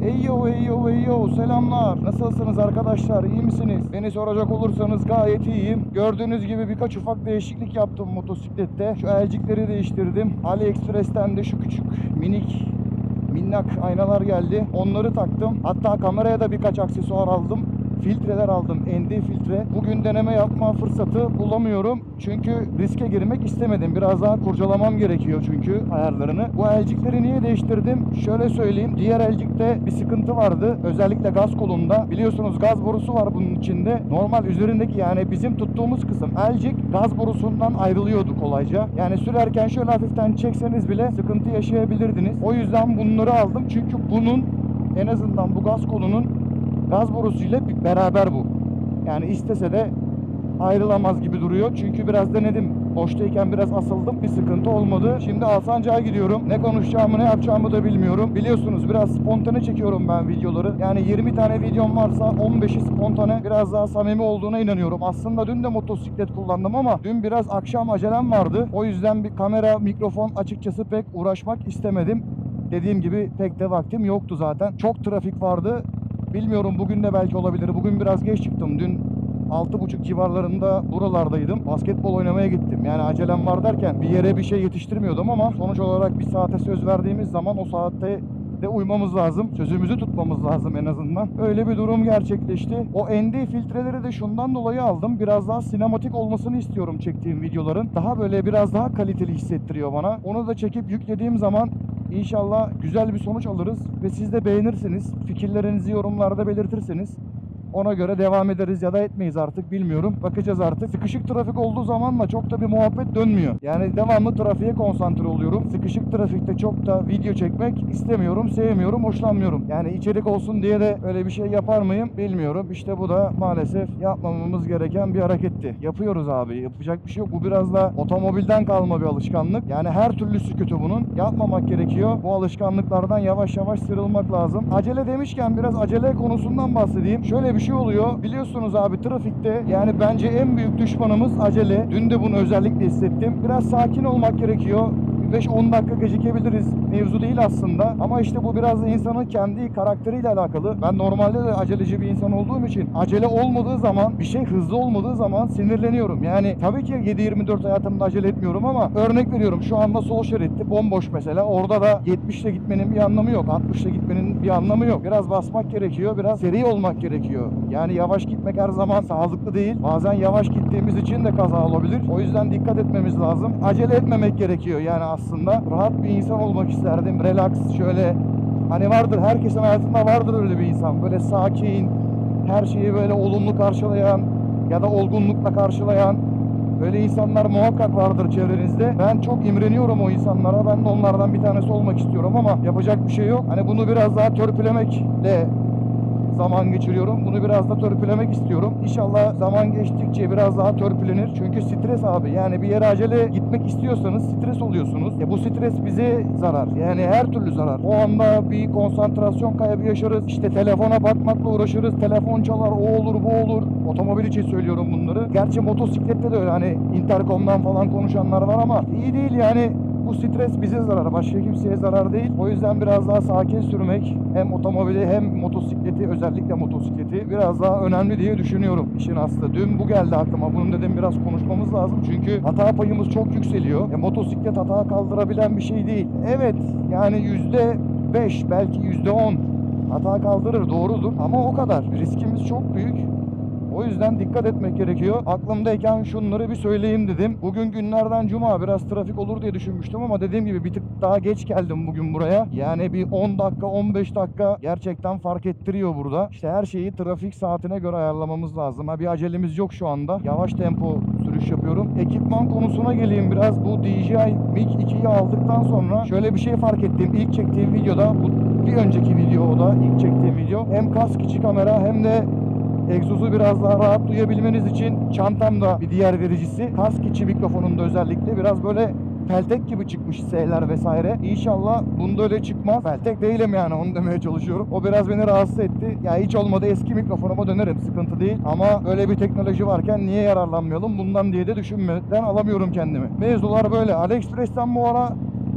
Eyyo selamlar. Nasılsınız arkadaşlar? İyi misiniz? Beni soracak olursanız gayet iyiyim. Gördüğünüz gibi birkaç ufak değişiklik yaptım motosiklette. Şu elcikleri değiştirdim. AliExpress'ten de şu küçük minnak aynalar geldi. Onları taktım. Hatta kameraya da birkaç aksesuar aldım. Filtreler aldım. ND filtre. Bugün deneme yapma fırsatı bulamıyorum. Çünkü riske girmek istemedim. Biraz daha kurcalamam gerekiyor çünkü ayarlarını. Bu elcikleri niye değiştirdim? Şöyle söyleyeyim. Diğer elcikte bir sıkıntı vardı. Özellikle gaz kolunda. Biliyorsunuz gaz borusu var bunun içinde. Normal üzerindeki yani bizim tuttuğumuz kısım elcik gaz borusundan ayrılıyordu kolayca. Yani sürerken şöyle hafiften çekseniz bile sıkıntı yaşayabilirdiniz. O yüzden bunları aldım. Çünkü bunun en azından bu gaz kolunun gaz borusuyla beraber bu. Yani istese de ayrılamaz gibi duruyor. Çünkü biraz denedim. Boştayken biraz asıldım. Bir sıkıntı olmadı. Şimdi Alsancak'a gidiyorum. Ne konuşacağımı ne yapacağımı da bilmiyorum. Biliyorsunuz biraz spontane çekiyorum ben videoları. Yani 20 tane videom varsa 15'i spontane, biraz daha samimi olduğuna inanıyorum. Aslında dün de motosiklet kullandım ama dün biraz akşam acelem vardı. O yüzden bir kamera, mikrofon açıkçası pek uğraşmak istemedim. Dediğim gibi pek de vaktim yoktu zaten. Çok trafik vardı. Bilmiyorum, bugün de belki olabilir. Bugün biraz geç çıktım. Dün 6.30 civarlarında buralardaydım. Basketbol oynamaya gittim. Yani acelem var derken bir yere bir şey yetiştirmiyordum ama sonuç olarak bir saate söz verdiğimiz zaman o saatte de uymamız lazım. Sözümüzü tutmamız lazım en azından. Öyle bir durum gerçekleşti. O ND filtreleri de şundan dolayı aldım. Biraz daha sinematik olmasını istiyorum çektiğim videoların. Daha böyle biraz daha kaliteli hissettiriyor bana. Onu da çekip yüklediğim zaman İnşallah güzel bir sonuç alırız ve siz de beğenirsiniz. Fikirlerinizi yorumlarda belirtirseniz ona göre devam ederiz ya da etmeyiz, artık bilmiyorum. Bakacağız artık. Sıkışık trafik olduğu zaman da çok da bir muhabbet dönmüyor. Yani devamlı trafiğe konsantre oluyorum. Sıkışık trafikte çok da video çekmek istemiyorum, sevmiyorum, hoşlanmıyorum. Yani içerik olsun diye de öyle bir şey yapar mıyım bilmiyorum. İşte bu da maalesef yapmamamız gereken bir hareketti. Yapıyoruz abi. Yapacak bir şey yok. Bu biraz da otomobilden kalma bir alışkanlık. Yani her türlüsü kötü bunun. Yapmamak gerekiyor. Bu alışkanlıklardan yavaş yavaş sıyrılmak lazım. Acele demişken biraz acele konusundan bahsedeyim. Şöyle bir şey oluyor. Biliyorsunuz abi, trafikte yani bence en büyük düşmanımız acele. Dün de bunu özellikle hissettim. Biraz sakin olmak gerekiyor. 5-10 dakika gecikebiliriz. Mevzu değil aslında. Ama işte bu biraz da insanın kendi karakteriyle alakalı. Ben normalde de aceleci bir insan olduğum için acele olmadığı zaman, bir şey hızlı olmadığı zaman sinirleniyorum. Yani tabii ki 7/24 hayatımda acele etmiyorum ama örnek veriyorum, şu anda sol şeritte bomboş mesela. Orada da 70 ile gitmenin bir anlamı yok. 60 ile gitmenin bir anlamı yok. Biraz basmak gerekiyor. Biraz seri olmak gerekiyor. Yani yavaş gitmek her zaman sağlıklı değil. Bazen yavaş gittiğimiz için de kaza olabilir. O yüzden dikkat etmemiz lazım. Acele etmemek gerekiyor yani aslında. Rahat bir insan olmak isterdim. Relax, şöyle hani vardır, herkesin hayatında vardır öyle bir insan. Böyle sakin, her şeyi böyle olumlu karşılayan ya da olgunlukla karşılayan böyle insanlar muhakkak vardır çevrenizde. Ben çok imreniyorum o insanlara. Ben de onlardan bir tanesi olmak istiyorum ama yapacak bir şey yok. Hani bunu biraz daha törpülemekle zaman geçiriyorum. Bunu biraz da törpülemek istiyorum. İnşallah zaman geçtikçe biraz daha törpülenir. Çünkü stres abi. Yani bir yere acele gitmek istiyorsanız stres oluyorsunuz. Bu stres bize zarar. Yani her türlü zarar. O anda bir konsantrasyon kaybı yaşarız. İşte telefona bakmakla uğraşırız. Telefon çalar, o olur, bu olur. Otomobil için söylüyorum bunları. Gerçi motosiklette de öyle, hani interkomdan falan konuşanlar var ama iyi değil yani. Bu stres bize zarar, başka kimseye zarar değil. O yüzden biraz daha sakin sürmek, hem otomobili hem motosikleti, özellikle motosikleti biraz daha önemli diye düşünüyorum işin aslı. Dün bu geldi aklıma. Bunu dedim, biraz konuşmamız lazım. Çünkü hata payımız çok yükseliyor. Motosiklet hata kaldırabilen bir şey değil. Evet, yani %5 belki %10 hata kaldırır, doğrudur. Ama o kadar. Riskimiz çok büyük. O yüzden dikkat etmek gerekiyor. Aklımdayken şunları bir söyleyeyim dedim. Bugün günlerden cuma, biraz trafik olur diye düşünmüştüm ama dediğim gibi bir tık daha geç geldim bugün buraya. Yani bir 10 dakika 15 dakika gerçekten fark ettiriyor burada. İşte her şeyi trafik saatine göre ayarlamamız lazım. Bir acelemiz yok şu anda. Yavaş tempo sürüş yapıyorum. Ekipman konusuna geleyim biraz. Bu DJI Mic 2'yi aldıktan sonra şöyle bir şey fark ettim. İlk çektiğim videoda, bu bir önceki video, o da ilk çektiğim video. Hem kask içi kamera hem de egzozu biraz daha rahat duyabilmeniz için çantamda bir diğer vericisi. Kask içi mikrofonunda özellikle biraz böyle peltek gibi çıkmış S'ler vesaire. İnşallah bunda öyle çıkmaz. Peltek değilim yani, onu demeye çalışıyorum. O biraz beni rahatsız etti. Ya hiç olmadı eski mikrofonuma dönerim, sıkıntı değil. Ama öyle bir teknoloji varken niye yararlanmayalım bundan diye de düşünmeden alamıyorum kendimi. Mevzular böyle. AliExpress'ten bu ara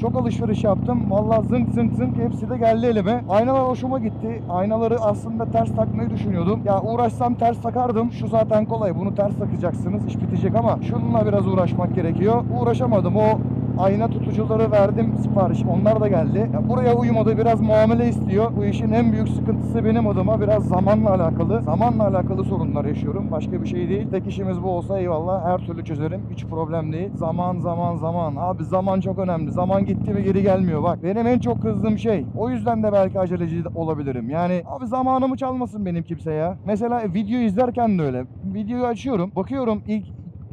Çok alışveriş yaptım. Vallahi zınk zınk zınk hepsi de geldi elime. Aynalar hoşuma gitti. Aynaları aslında ters takmayı düşünüyordum. Ya uğraşsam ters takardım. Şu zaten kolay. Bunu ters takacaksınız. İş bitecek ama şununla biraz uğraşmak gerekiyor. Uğraşamadım. O ayna tutucuları verdim sipariş. Onlar da geldi. Ya buraya uyumadı. Biraz muamele istiyor. Bu işin en büyük sıkıntısı benim adıma biraz zamanla alakalı. Zamanla alakalı sorunlar yaşıyorum. Başka bir şey değil. Tek işimiz bu olsa eyvallah. Her türlü çözerim. Hiç problem değil. Zaman. Abi zaman çok önemli. Zaman gitti mi geri gelmiyor. Bak benim en çok kızdığım şey. O yüzden de belki aceleci olabilirim. Yani abi zamanımı çalmasın benim kimse ya. Mesela video izlerken de öyle. Videoyu açıyorum. Bakıyorum ilk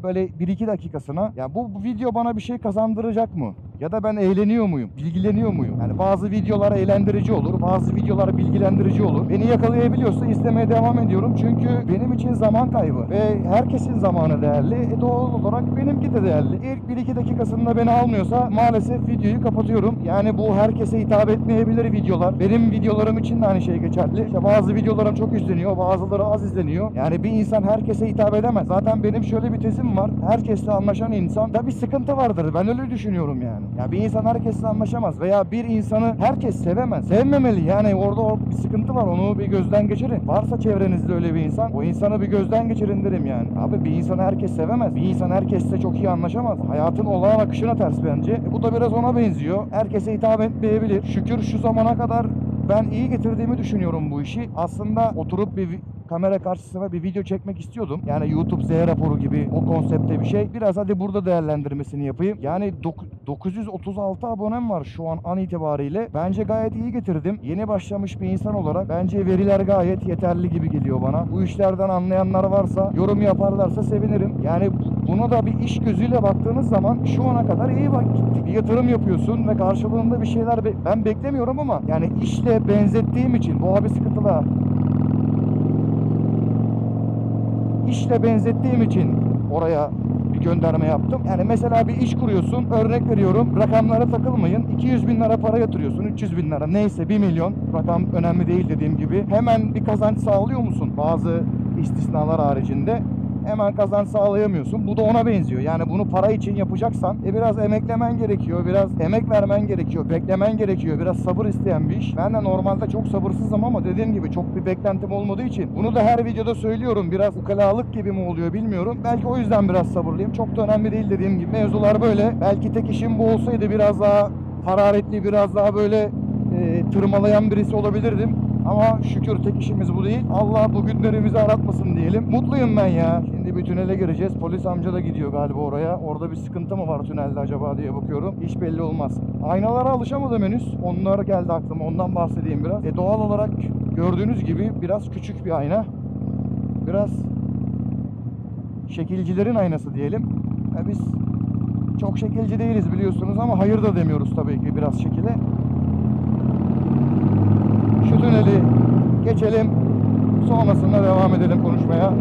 böyle 1-2 dakikasına. Ya bu video bana bir şey kazandıracak mı? Ya da ben eğleniyor muyum? Bilgileniyor muyum? Yani bazı videolar eğlendirici olur. Bazı videolar bilgilendirici olur. Beni yakalayabiliyorsa izlemeye devam ediyorum. Çünkü benim için zaman kaybı. Ve herkesin zamanı değerli. Doğal olarak benimki de değerli. İlk 1-2 dakikasında beni almıyorsa maalesef videoyu kapatıyorum. Yani bu herkese hitap etmeyebilir videolar. Benim videolarım için de aynı şey geçerli. İşte bazı videolarım çok izleniyor. Bazıları az izleniyor. Yani bir insan herkese hitap edemez. Zaten benim şöyle bir tezim var. Herkesle anlaşan insan da bir sıkıntı vardır. Ben öyle düşünüyorum yani. Ya bir insan herkesle anlaşamaz veya bir insanı herkes sevemez. Sevmemeli. Yani orada bir sıkıntı var. Onu bir gözden geçirin. Varsa çevrenizde öyle bir insan, o insanı bir gözden geçirin derim yani. Abi bir insanı herkes sevemez. Bir insan herkesle çok iyi anlaşamaz. Hayatın olağan akışına ters bence. Bu da biraz ona benziyor. Herkese hitap etmeyebilir. Şükür şu zamana kadar ben iyi getirdiğimi düşünüyorum bu işi. Aslında oturup bir kamera karşısına bir video çekmek istiyordum. Yani YouTube Z raporu gibi o konsepte bir şey. Biraz hadi burada değerlendirmesini yapayım. Yani 936 abonem var şu an itibariyle. Bence gayet iyi getirdim. Yeni başlamış bir insan olarak bence veriler gayet yeterli gibi geliyor bana. Bu işlerden anlayanlar varsa, yorum yaparlarsa sevinirim. Yani buna da bir iş gözüyle baktığınız zaman şu ana kadar iyi bak gitti. Bir yatırım yapıyorsun ve karşılığında bir şeyler ben beklemiyorum ama yani işle benzettiğim için bu abi sıkıntılı. İşle benzettiğim için oraya bir gönderme yaptım. Yani mesela bir iş kuruyorsun, örnek veriyorum, rakamlara takılmayın. 200 bin lira para yatırıyorsun, 300 bin lira neyse 1 milyon, rakam önemli değil dediğim gibi. Hemen bir kazanç sağlıyor musun? Bazı istisnalar haricinde hemen kazanç sağlayamıyorsun. Bu da ona benziyor. Yani bunu para için yapacaksan biraz emeklemen gerekiyor. Biraz emek vermen gerekiyor. Beklemen gerekiyor. Biraz sabır isteyen bir iş. Ben de normalde çok sabırsızım ama dediğim gibi çok bir beklentim olmadığı için bunu da her videoda söylüyorum. Biraz ukalalık gibi mi oluyor bilmiyorum. Belki o yüzden biraz sabırlıyım. Çok da önemli değil dediğim gibi. Mevzular böyle. Belki tek işim bu olsaydı biraz daha hararetli, biraz daha böyle tırmalayan birisi olabilirdim. Ama şükür tek işimiz bu değil. Allah bu günlerimizi aratmasın diyelim. Mutluyum ben ya. Şimdi bir tünele gireceğiz. Polis amca da gidiyor galiba oraya. Orada bir sıkıntı mı var tünelde acaba diye bakıyorum. Hiç belli olmaz. Aynalara alışamadım henüz. Onlar geldi aklıma. Ondan bahsedeyim biraz. Doğal olarak gördüğünüz gibi biraz küçük bir ayna. Biraz şekilcilerin aynası diyelim. Biz çok şekilci değiliz biliyorsunuz ama hayır da demiyoruz tabii ki biraz şekile. Şu tüneli geçelim. Sonrasında devam edelim konuşmaya.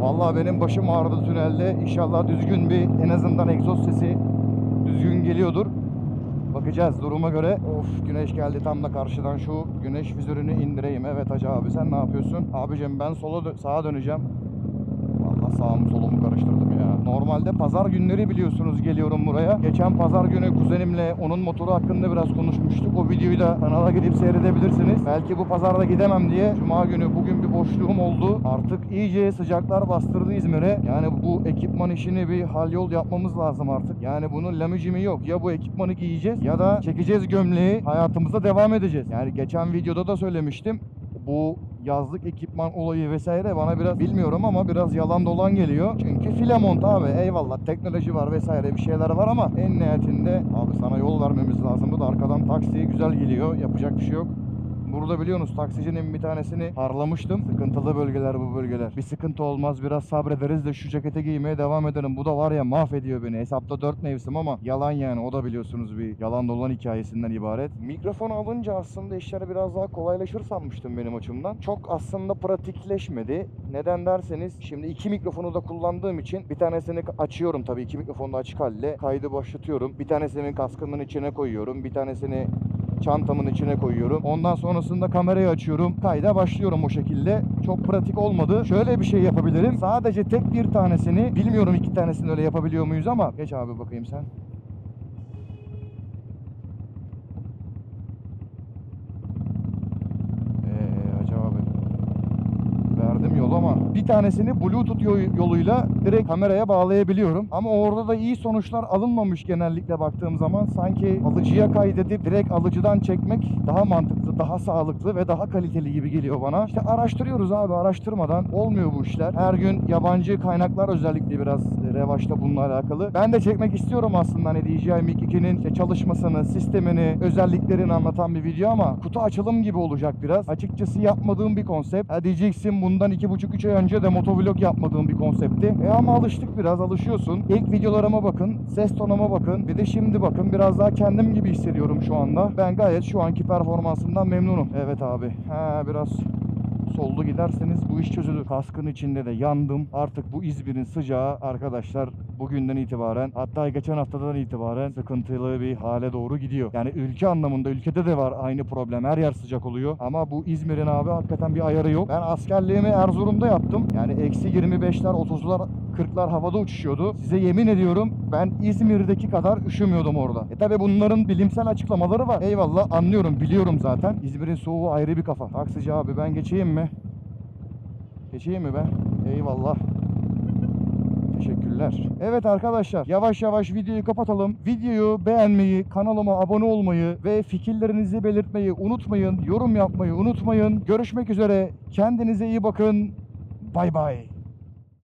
Vallahi benim başım ağrıdı tünelde. İnşallah düzgün bir en azından egzoz sesi düzgün geliyordur. Bakacağız duruma göre. Of güneş geldi tam da karşıdan şu güneş vizörünü indireyim. Evet hacı abi sen ne yapıyorsun? Abicim ben sağa döneceğim. Vallahi sağımı solumu karıştırdım ya. Normal Normalde pazar günleri biliyorsunuz geliyorum buraya. Geçen pazar günü kuzenimle onun motoru hakkında biraz konuşmuştuk. O videoyu da kanala gidip seyredebilirsiniz. Belki bu pazarda gidemem diye Cuma günü bugün bir boşluğum oldu. Artık iyice sıcaklar bastırdı İzmir'e. Yani bu ekipman işini bir hal yol yapmamız lazım artık. Yani bunun lamıcımı yok. Ya bu ekipmanı giyeceğiz ya da çekeceğiz gömleği, hayatımıza devam edeceğiz. Yani geçen videoda da söylemiştim. Bu yazlık ekipman olayı vesaire bana biraz bilmiyorum ama biraz yalan dolan geliyor. Çünkü filamont abi, eyvallah teknoloji var vesaire bir şeyler var ama en nihayetinde abi sana yol vermemiz lazım. Bu da arkadan taksi güzel geliyor. Yapacak bir şey yok. Burada biliyorsunuz taksicinin bir tanesini harlamıştım. Sıkıntılı bölgeler bu bölgeler. Bir sıkıntı olmaz, biraz sabrederiz de şu cekete giymeye devam edelim. Bu da var ya mahvediyor beni. Hesapta 4 mevsim ama yalan yani. O da biliyorsunuz bir yalan dolan hikayesinden ibaret. Mikrofonu alınca aslında işler biraz daha kolaylaşır sanmıştım benim açımdan. Çok aslında pratikleşmedi. Neden derseniz şimdi iki mikrofonu da kullandığım için bir tanesini açıyorum tabii. İki mikrofonu da açık halde. Kaydı başlatıyorum. Bir tanesini kaskımın içine koyuyorum. Bir tanesini çantamın içine koyuyorum. Ondan sonrasında kamerayı açıyorum. Kayda başlıyorum o şekilde. Çok pratik olmadı. Şöyle bir şey yapabilirim. Sadece tek bir tanesini, bilmiyorum iki tanesini öyle yapabiliyor muyuz ama. Geç abi bakayım sen. Hacı abi. Verdim yol ama bir tanesini Bluetooth yoluyla direkt kameraya bağlayabiliyorum. Ama orada da iyi sonuçlar alınmamış genellikle baktığım zaman. Sanki alıcıya kaydedip direkt alıcıdan çekmek daha mantıklı, daha sağlıklı ve daha kaliteli gibi geliyor bana. İşte araştırıyoruz abi, araştırmadan olmuyor bu işler. Her gün yabancı kaynaklar özellikle biraz revaçta bununla alakalı. Ben de çekmek istiyorum aslında hani DJI Mic 2'nin işte çalışmasını, sistemini, özelliklerini anlatan bir video ama kutu açılım gibi olacak biraz. Açıkçası yapmadığım bir konsept. Ha diyeceksin bundan 2,5-3 ay önce de motovlog yapmadığım bir konseptti. Ama alıştık, biraz alışıyorsun. İlk videolarıma bakın, ses tonuma bakın. Bir de şimdi bakın, biraz daha kendim gibi hissediyorum şu anda. Ben gayet şu anki performansımdan memnunum. Evet abi. Biraz soldu giderseniz bu iş çözülür. Kaskın içinde de yandım. Artık bu İzmir'in sıcağı arkadaşlar bugünden itibaren, hatta geçen haftadan itibaren sıkıntılı bir hale doğru gidiyor. Yani ülke anlamında ülkede de var aynı problem. Her yer sıcak oluyor. Ama bu İzmir'in abi hakikaten bir ayarı yok. Ben askerliğimi Erzurum'da yaptım. Yani eksi 25'ler, 30'lar, 40'lar havada uçuşuyordu. Size yemin ediyorum ben İzmir'deki kadar üşümüyordum orada. Tabi bunların bilimsel açıklamaları var. Eyvallah, anlıyorum, biliyorum zaten. İzmir'in soğuğu ayrı bir kafa. Taksici abi ben geçeyim mi? Geçeyim mi ben? Eyvallah. Teşekkürler. Evet arkadaşlar, yavaş yavaş videoyu kapatalım. Videoyu beğenmeyi, kanalıma abone olmayı ve fikirlerinizi belirtmeyi unutmayın. Yorum yapmayı unutmayın. Görüşmek üzere. Kendinize iyi bakın. Bay bay.